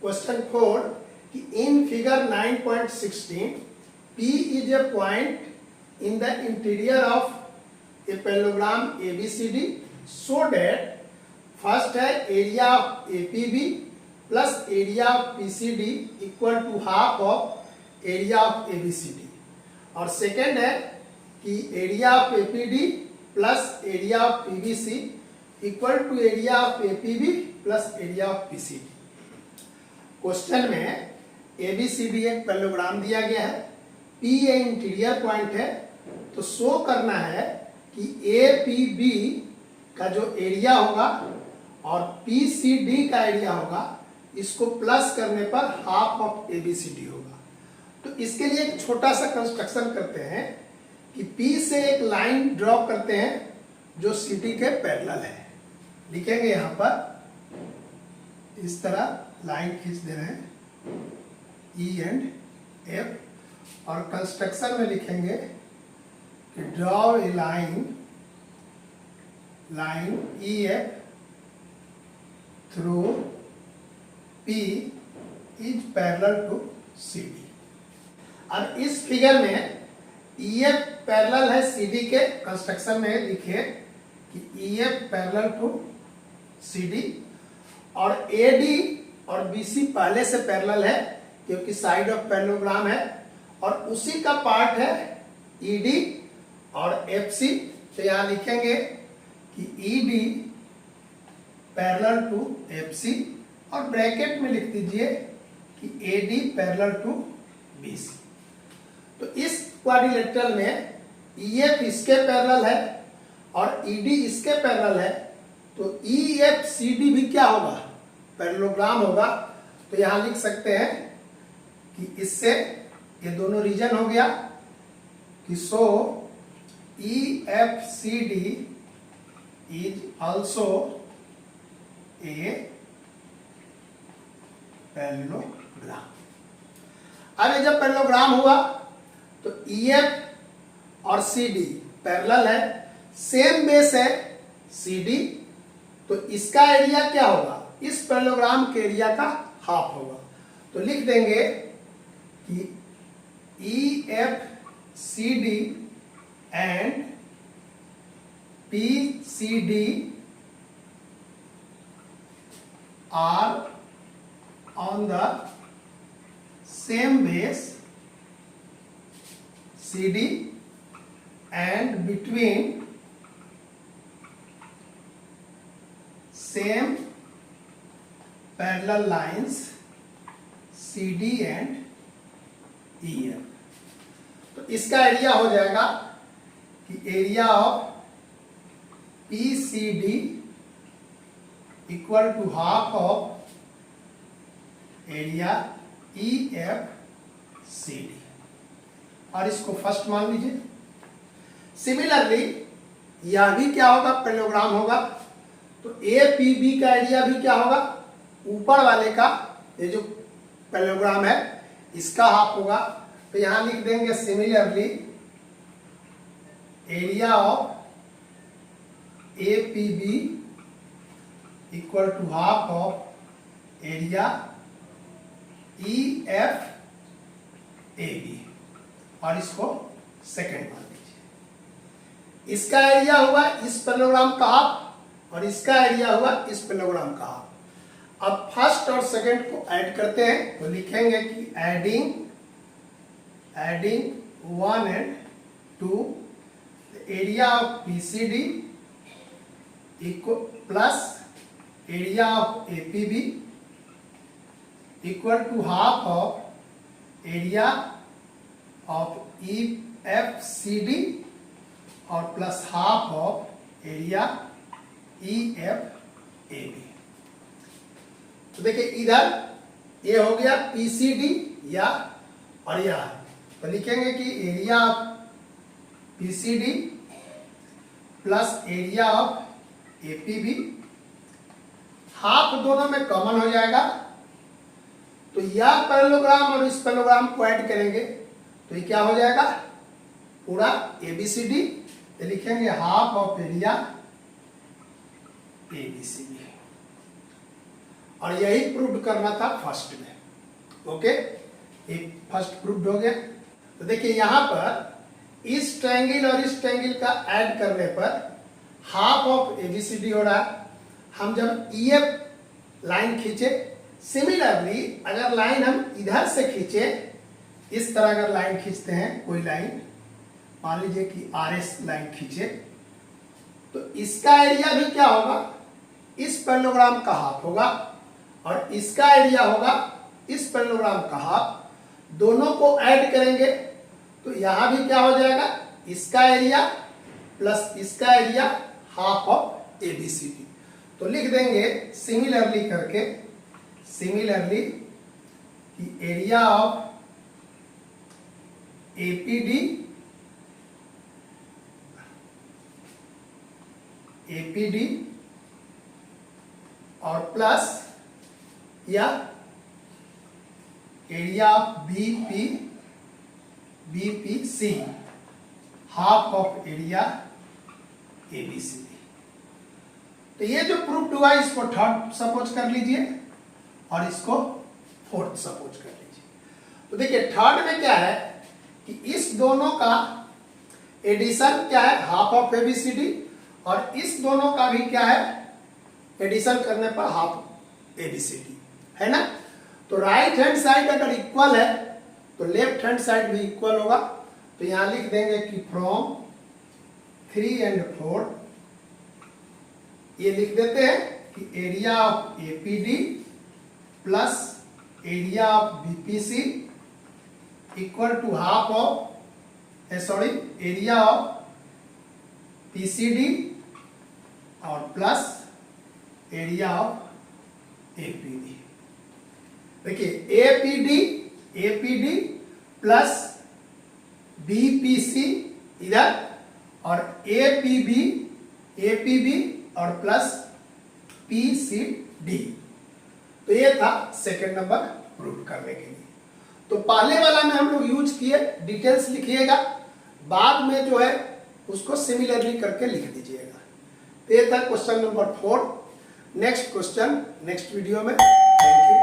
Question 4 कि in figure 9.16 P is a point in the interior of a parallelogram ABCD so that first है area of APB plus area of PCD equal to half of area of ABCD, और second है कि area of APD plus area of PBC equal to area of APB plus area of PCD। Question में ABCD एक parallelogram दिया गया है, P ए interior point है, तो शो करना है कि APB का जो एरिया होगा और PCD का एरिया होगा, इसको प्लस करने पर हाफ ऑफ ABCD होगा। तो इसके लिए एक छोटा सा कंस्ट्रक्शन करते हैं कि P से एक लाइन ड्रॉ करते हैं जो CD के पैरेलल है। लिखेंगे यहां पर इस तरह लाइन खींच दे रहे हैं E एंड F, और कंस्ट्रक्शन में लिखेंगे कि draw a line EF through P is parallel to CD। अब इस फिगर में EF पैरेलल है CD के, कंस्ट्रक्शन में लिखे कि EF पैरेलल टू CD, और AD और BC पहले से पैरेलल है क्योंकि साइड ऑफ पैरेललोग्राम है, और उसी का पार्ट है ED और FC। तो यहां लिखेंगे कि ED पैरेलल टू FC, और ब्रैकेट में लिख दीजिए कि AD पैरेलल टू BC। तो इस क्वाड्रिलेटरल में EF इसके पैरेलल है और ED इसके पैरेलल है, तो EFCD भी क्या होगा, पैरेललोग्राम होगा। तो यहां लिख सकते हैं कि इससे ये दोनों रीजन हो गया कि सो EFCD is also a parallelogram. अब ये जब पैरेललोग्राम हुआ तो EF और CD पैरेलल है, सेम बेस है CD, तो इसका एरिया क्या होगा, इस पैरेललोग्राम के एरिया का हाफ होगा। तो लिख देंगे कि EFCD and PCD are on the same base CD and between same parallel lines CD and EF। तो इसका एरिया हो जाएगा कि area of PCD equal to half of area EFCD, और इसको फर्स्ट मान लीजिए। सिमिलरली यह भी क्या होगा, पैरेललोग्राम होगा, तो APB का एरिया भी क्या होगा, ऊपर वाले का, ये जो पैरेललोग्राम है इसका हाफ होगा। तो यहां लिख देंगे similarly area of APB equal to half of area EFAB, और इसको सेकंड मान लीजिए। इसका एरिया हुआ इस पैरेललोग्राम का हाफ और इसका एरिया हुआ इस पैरेललोग्राम का हाफ। अब फर्स्ट और सेकंड को ऐड करते हैं, तो लिखेंगे कि adding 1 and 2, area of PCD equal plus area of APB equal to half of area of EFCD और plus half of area EFAB। तो देखिए इधर ये हो गया PCD या, और यह, तो लिखेंगे कि area of PCD plus area of APB, half दोनों में कॉमन हो जाएगा, तो यह पैरेललोग्राम और इस पैरेललोग्राम को ऐड करेंगे तो ये क्या हो जाएगा, पूरा ABCD। तो लिखेंगे हाफ ऑफ एरिया ABCD, और यही प्रूव करना था फर्स्ट में। ओके, एक फर्स्ट प्रूव हो गया। तो देखिए यहां पर इस ट्रायंगल और इस ट्रायंगल का ऐड करने पर हाफ ऑफ एबीसीडी हो रहा है। हम जब ईएफ लाइन खींचे, सिमिलरली अगर लाइन हम इधर से खींचे, इस तरह अगर लाइन खींचते हैं, कोई लाइन मान लीजिए कि आरएस लाइन खींचे, तो इसका एरिया भी क्या होगा, इस पैरेललोग्राम का हाफ होगा, और इसका एरिया होगा इस पैरेललोग्राम का हाफ। दोनों को ऐड करेंगे तो यहां भी क्या हो जाएगा, इसका एरिया प्लस इसका एरिया हाफ ऑफ एबीसीडी। तो लिख देंगे सिमिलरली करके, सिमिलरली एरिया ऑफ एपीडी और प्लस या area of BPC half of area ABCD. तो ये जो प्रूफ हुआ इसको थर्ड सपोज कर लीजिए और इसको फोर्थ सपोज कर लीजिए। तो देखिए थर्ड में क्या है कि इस दोनों का एडिशन क्या है, हाफ ऑफ एबीसीडी, और इस दोनों का भी क्या है, एडिशन करने पर हाफ एबीसीडी है ना। तो राइट हैंड साइड अगर इक्वल है तो लेफ्ट हैंड साइड भी इक्वल होगा। तो यहां लिख देंगे कि फ्रॉम 3 and 4 ये लिख देते हैं कि area of APD plus area of BPC equal to half of area of PCD और प्लस एरिया ऑफ एपीडी। देखिए एपीडी प्लस बीपीसी इधर और एपीबी और प्लस पीसीडी। तो ये था सेकंड नंबर प्रूव करने के लिए। तो पहले वाला में हम लोग यूज किए, डिटेल्स लिखिएगा, बाद में जो है उसको सिमिलरली करके लिख दीजिएगा। तो ये था question number 4। Next question next video में। Thank you.